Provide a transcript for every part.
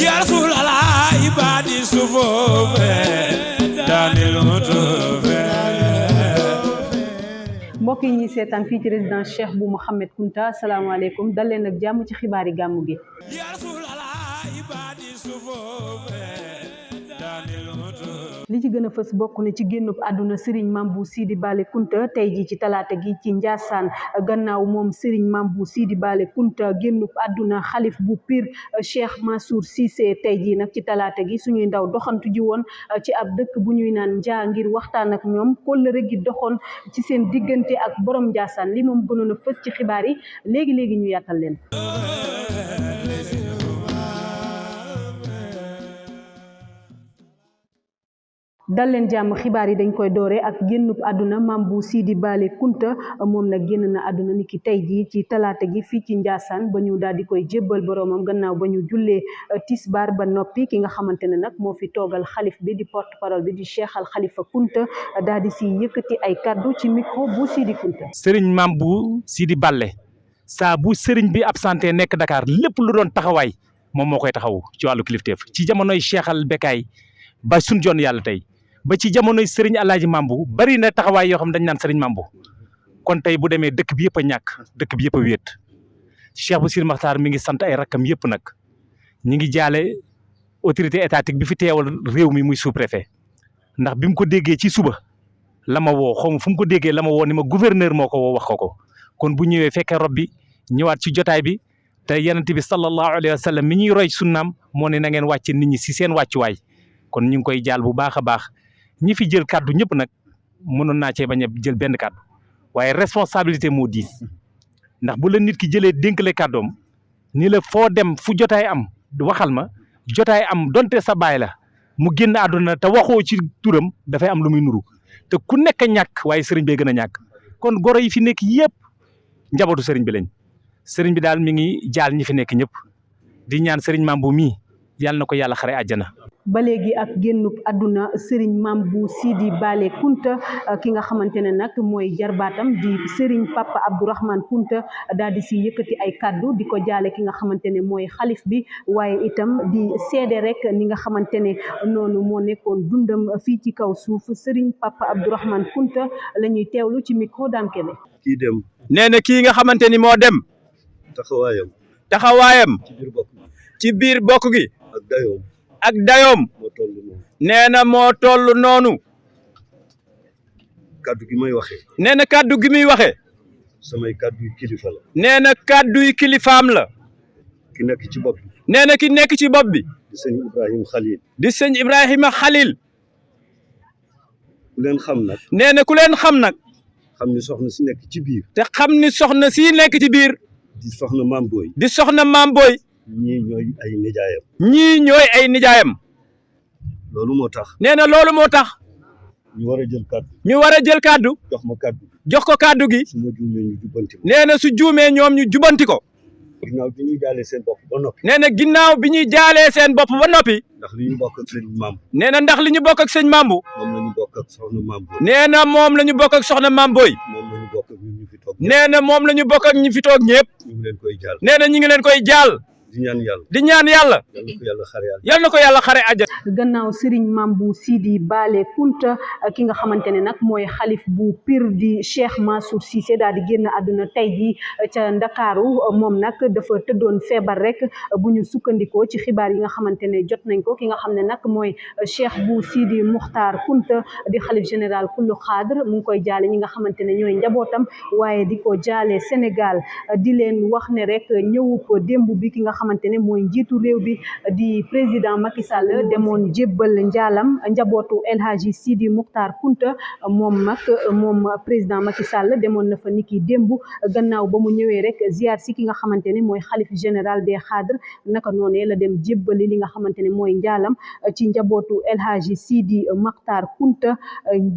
ya rasulallah ibadi sufofe danil mutufe. mbokk yi ñuy seetaan fii ci résidence Cheikh bu Mouhamed Kunta asalaamaaleykum dal leen ak jàmm ci xibaari gàmmu gi. ya rasulallah ibadi sufofe danil mutufe. li ci gën a fës bokk na ci génnub àdduna Serigne Mambou Sidi Bale Kunta tey jii ci talaata gi ci Ndiassane gannaaw moom Serigne Mambou Sidi Bale Kunta génnub àdduna xalif bu Pire Cheikh Mansour Cissé tey jii nag ci talaata gi suñuy ndaw doxantu ji woon ci ab dëkk bu ñuy naan Njaa ngir waxtaan ak ñoom kóllëre gi doxoon ci seen diggante ak borom Ndiassane li moom gënoon a fës ci xibaar yi léegi ñu yàttal leen. dal leen jàmm xibaar yi dañ koy doore ak génnub àdduna Mambou Sidi Bale Kunta moom nag génn na àdduna ni ki tey jii ci talaata gi fii ci Ndiassane ba ñu daal di koy jébbal boroomam gannaaw ba ñu jullee tisbaar ba noppi ki nga xamante ne nag moo fi toogal xalif bi di porte parole bi di Cheikh Al Khalifa Kunta daal di si yëkkati ay kaddu ci micro bu Sidi Kunta. Serigne Mambou Sidi Bale saa bu Serigne bi absenté nekk Dakar lépp lu doon taxawaay moom moo koy taxaw ci wàllu kilifteef ci jamonoy Cheikh Al Bekaay ba suñ joon yàlla tey. ba ci jamonoy Serigne Alaaji Mambou bari na taxawaay yoo xam dañ naan Serigne Mambou kon tey bu demee dëkk bi yëpp a ñàkk dëkk bi yëpp a wéet Cheikh Bou Sidi Makhtar mi ngi sant ay rakkam yëpp nag ñi ngi jaale autorité étatique bi fi teewal réew mi muy sous-préfet ndax bi mu ko déggee ci suba la ma woo xaw ma fu mu ko déggee la ma woo ni ma gouverneur moo ko woo wax ko kon bu ñëwee fekkee rob bi ñëwaat ci jotaay bi te yonent bi sallallahu alayhi wa sallam mi ñuy roy sunnaam moo ne na ngeen wàcce nit ñi si seen wàccuwaay kon ñu ngi koy jaal bu baax a baax. ñi fi jël kàddu ñëpp nag mënoon naa cee bañ a jël benn kàddu waaye responsabilité moo diis ndax bu la nit ki jëlee dénkale kàddoom ni la foo dem fu jotaay am waxal ma jotaay am donte sa baay la mu génn àdduna te waxoo ci turam dafay am lu muy nuru te ku nekk ñàkk waaye sëriñ bee gën a ñàkk kon goro yi fi nekk yëpp njabootu sëriñ bi lañ sëriñ bi daal mi ngi jaal ñi fi nekk ñëpp di ñaan sëriñ Mambou mii yàlla na ko yàlla xare àjjana. ba léegi ak génnub àdduna Serigne Mambou Sidi Bale Kunta ki nga xamante ne nag mooy jarbaatam di Serigne Papa Abdourahmane Kunta daal di si yëkkati ay kaddu di ko jaale ki nga xamante ne mooy xalif bi waaye itam di seede rek ni nga xamante ne noonu moo nekkoon dundam fii ci kaw suuf Serigne Papa Abdourahmane Kunta la ñuy teewlu ci micro Dame Kébé. kii dem nee na kii nga xamante ni moo dem taxawaayam ci biir bokk gi ak dayoom nee na moo toll noonu kaddu gi may waxee nee na kaddu gi muy waxee samay kaddu yu kilifa la nee na kaddu yu kilifaam la ki nekk ci bopp bi nee na ki nekk ci bopp bi di sëñ Ibrahima Khalil di sëñ Ibrahima Khalil ku leen xam nag nee na ku leen xam nag xam ni soxna si nekk ci biir te xam ni soxna si nekk ci biir di soxna Mamboy di soxna Mamboy ñii ñooy ay nijaayam loolu moo tax nee na loolu moo tax ñu war a jël kaddu jox ma kaddu jox ko kaddu gi su ma juumee ñu jubbanti ko nee na su juumee ñoom ñu jubbanti ko ginnaaw bi ñuy jaalee seen bopp ba noppi nee na ginnaaw bi ñuy jaalee seen bopp ba noppi ndax li ñu bokk ak sëñ Mambou nee na ndax li ñu bokk ak sëñ Mambou moom la ñu bokk ak soxna Mamboy nee na moom la ñu bokk ak soxna Mamboy moom la ñu bokk ak ñun ñu fi toog nee na moom la ñu bokk ak ñi fi toog ñëpp ñu ngi leen koy jaal nee na ñu ngi leen koy jaal di ñaan yàlla yal na ko yàlla xare àjjana gannaaw Serigne Mambou Sidi Bale Kunta ki nga xamante ne nag mooy xalif bu Pire di Cheikh Mansour Cissé daal di génn àdduna tey jii ca Ndakaaru moom nag dafa tëddoon feebar rek bu ñu sukkandikoo ci xibaar yi nga xamante ne jot nañ ko ki nga xam ne nag mooy Cheikh Bou Sidi Muxtaar Kunta di xalif général kullu xaadr mu ngi koy jaale ñi nga xamante ne ñooy njabootam waaye di ko jaale Sénégal di leen wax ne rek ñëwu ko démb bi ki nga xamante ne mooy njiitu réew bi di président Macky Sall demoon jébbal njaalam njabootu El Hadji Sidi Muxtaar Kunta moom président Macky Sall demoon na fa niki démb gannaaw ba mu ñëwee rek ziar si ki nga xamante ne mooy xalif général des xaadr naka noonee la dem jébbali li nga xamante ne mooy njaalam ci njabootu El Hadji Sidi Muxtaar Kunta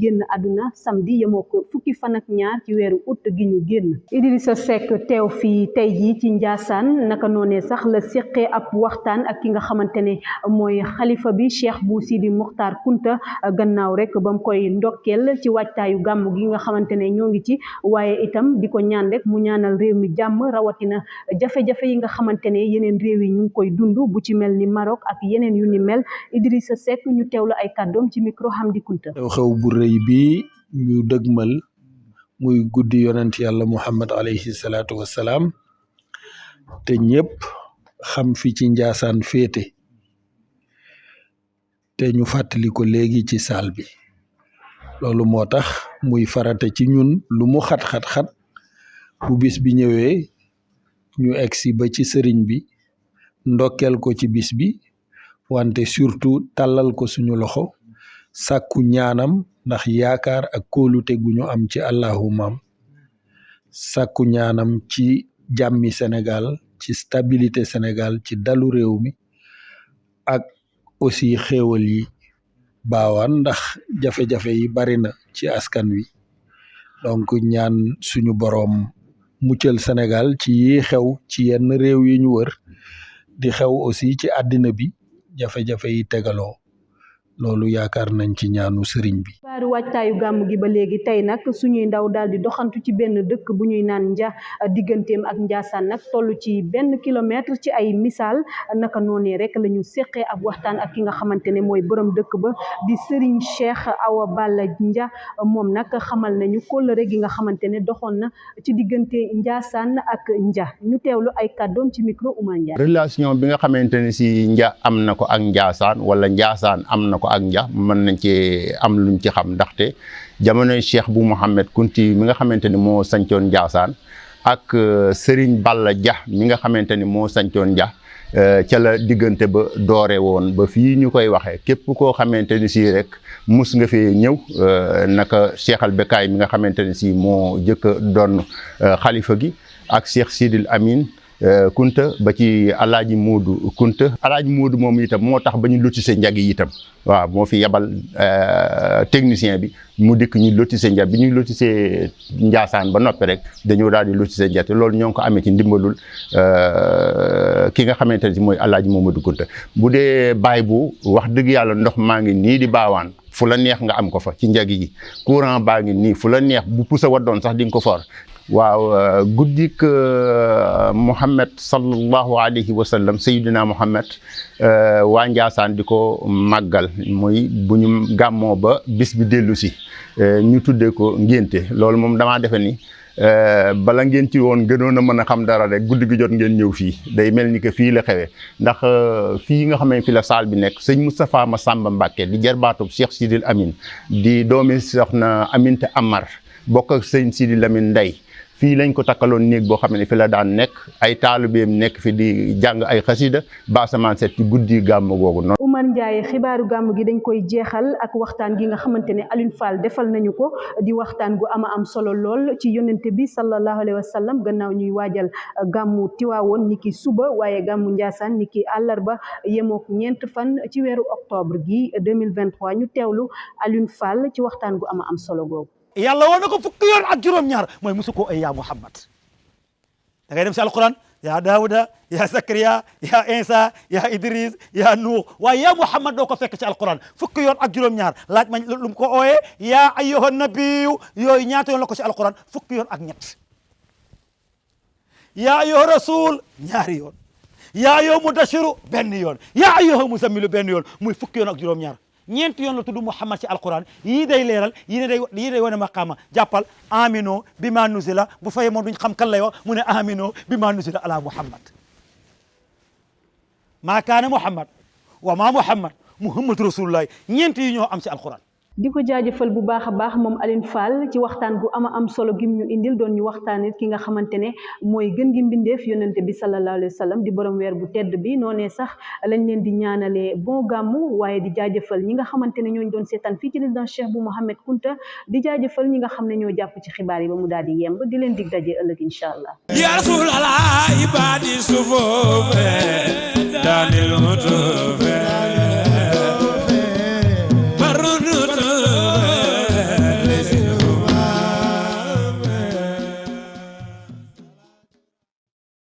génn àdduna samedi yemoo ko fukki fan ak ñaar ci weeru août gi ñu génn. Idrissa Seck teew fii tey jii ci Ndiassane naka noonee sax la seqee ab waxtaan ak ki nga xamante ne mooy xalifa bi Cheikh bu Sidi Mokhtar Kunta gannaaw rek ba mu koy ndokkeel ci wàccaayu gàmm gi nga xamante ne ñoo ngi ci waaye itam di ko ñaan rek mu ñaanal réew mi jàmm rawatina jafe-jafe yi nga xamante ne yeneen réew yi ñu ngi koy dund bu ci mel ni Maroc ak yeneen yu ni mel Idrissa Seck ñu teewlu ay kàddoom ci micro Hamdi Kunta. xew bu rëy bi ñu dëgmal muy guddi yonent yàlla Muhammad alayhi salaatu wassalaam te ñëpp xam fi ci Njaasaan féete te ñu fàttali ko léegi ci saal bi loolu moo tax muy farata ci ñun lu mu xat-xat-xat bu bis bi ñëwee ñu egsi ba ci sëriñ bi ndokkeel ko ci bis bi wante surtout tàllal ko suñu loxo sàkku ñaanam ndax yaakaar ak kóolute gu ñu am ci allahumam sàkku ñaanam ci jàmmi Sénégal ci stabilité Sénégal ci dalu réew mi ak aussi xéewal yi baawaan ndax jafe-jafe yi bari na ci askan wi donc ñaan suñu boroom muccal Sénégal ci yi xew ci yenn réew yi ñu wër di xew aussi ci àddina bi jafe-jafe yi tegaloo loolu yaakaar nañ ci ñaanu sëriñ bi. baaru wàccaayu gàmm gi ba léegi tey nag suñuy ndaw daal di doxantu ci benn dëkk bu ñuy naan digganteem ak Njaasaan nag toll ci 1 kilomètre ci ay misaal naka noonee rek la ñu seqee ab waxtaan ak ki nga xamante ne mooy borom dëkk ba di Serigne Cheikh Awa Balla Ndia moom nag xamal nañu kóllëre gi nga xamante ne doxoon na ci diggante Njaasaan ak Ndia ñu teewlu ay kàddoom ci micro Oumar Ndiaye. relation bi nga xamante ne si Ndia am na ko ak Njaasaan wala Njaasaan am na ko ak Ndia mën nañ ci am luñ ci xam ndaxte jamonoy Cheikh bu Mouhamed Kunti mi nga xamante ni moo sancoon Njaasaan ak Serigne Balla Dia mi nga xamante ni moo sancoon Ndia ca la diggante ba doore woon ba fii ñu koy waxee képp koo xamante ni si rek mus nga fee ñëw naka Cheikh al Bekaay mi nga xamante ni si moo jëkk a doon xalifa gi ak Cheikh Sidil Amin Kunta ba ci Alaaji Muudu Kunta Alaaji Muudu moom itam moo tax ba ñu lotissé njag yi itam waaw moo fi yebal technicien bi mu dikk ñu lotissé njag bi ñu lotissé Njaasaan ba noppi rek dañoo daal di lotissé njag te loolu ñoo ngi ko amee ci ndimbalul ki nga xamante ne si mooy Alaaji Muudu Kunta bu dee baay bu wax dëgg yàlla ndox maa ngi nii di baawaan fu la neex nga am ko fa ci njag yi courant baa ngi nii fu la neex bu pusa waddoon sax di nga ko for waaw guddik Muhammad sallallahu alayhi wa sallam Seydina Muhammad waa Njaasaan di ko màggal muy bu ñu gàmmoo ba bis bi dellu si ñu tuddee ko ngénte loolu moom damaa defe ni bala ngeen ci woon gënoon a mën a xam dara rek guddi gi jot ngeen ñëw fii day mel ni que fii la xewee ndax fii nga xam ne fi la saal bi nekk sëñ Moustapha Massamba Mbacke di jarbaatub Cheikh Sidil Amin di doomi soxna Aminte Amar bokk ak sëñ Sidil Amin Ndey fii lañ ko takkaloon néeg boo xam ne fi la daan nekk ay taalibeem nekk fi di jàng ay xasida ba asamaan set ci guddi gàmm googu noonu. Oumar Ndiaye xibaaru gàmm gi dañ koy jeexal ak waxtaan gi nga xamante ne Alioune Fall defal nañu ko di waxtaan gu ama am solo lool ci yonente bi sallallahu alayhi wa sallam gannaaw ñuy waajal gàmmu Tiwaawoon niki suba waaye gàmmu Njaasaan niki àllarba yemook 4 fan ci weeru octobre gi 2023 ñu teewlu Alioune Fall ci waxtaan gu ama am solo googu. yàlla woon na ko fukki yoon ak juróom-ñaar mooy musu ko ay yaa Muhammad da ngay dem si alquran yaa Daawuda yaa Zakariya yaa Insa yaa Idris yaa Nuux waaye yaa Muhammad doo ko fekk ci alquran fukki yoon ak juróom-ñaar laaj ma lu mu ko ooyee yaa ayyuhan nabiyyu yooyu ñaata yoon la ko ci alquran fukki yoon ak ñett yaa ayyuha rasul ñaari yoon yaa ayyuha mudashiru benn yoon yaa ayyuha muzammilu benn yoon muy fukki yoon ak juróom-ñaar ñeenti yoon la tudd Muhammad ci alquran yii day leeral yii day wane maqaama jàppal amino bi ma nuzila bu fayee moom duñ xam kan lay wax mu ne amino bi ma nuzila ala Muhammad maa kaana Muhammad wa ma Muhammad Muhammad rasulullah ñeenti yi ñoo am ci alquran. di ko jaajëfal bu baax a baax moom Alioune Fall ci waxtaan gu ama am solo gim ñu indil doon ñu waxtaanit ki nga xamante ne mooy gën gi mbindeef yonente bi sallallahu alayhi wa sallam di borom weer bu tedd bi noonee sax lañ leen di ñaanalee bon gàmmu waaye di jaajëfal ñi nga xamante ne ñooñu doon seetaan fii ci résidence Cheikh bu Mouhamed Kunta di jaajëfal ñi nga xam ne ñoo jàpp ci xibaar yi ba mu daal di yemb di leen dig daje ëllëg incha allah. ya rasulallah ibadi sufuf danil mutuf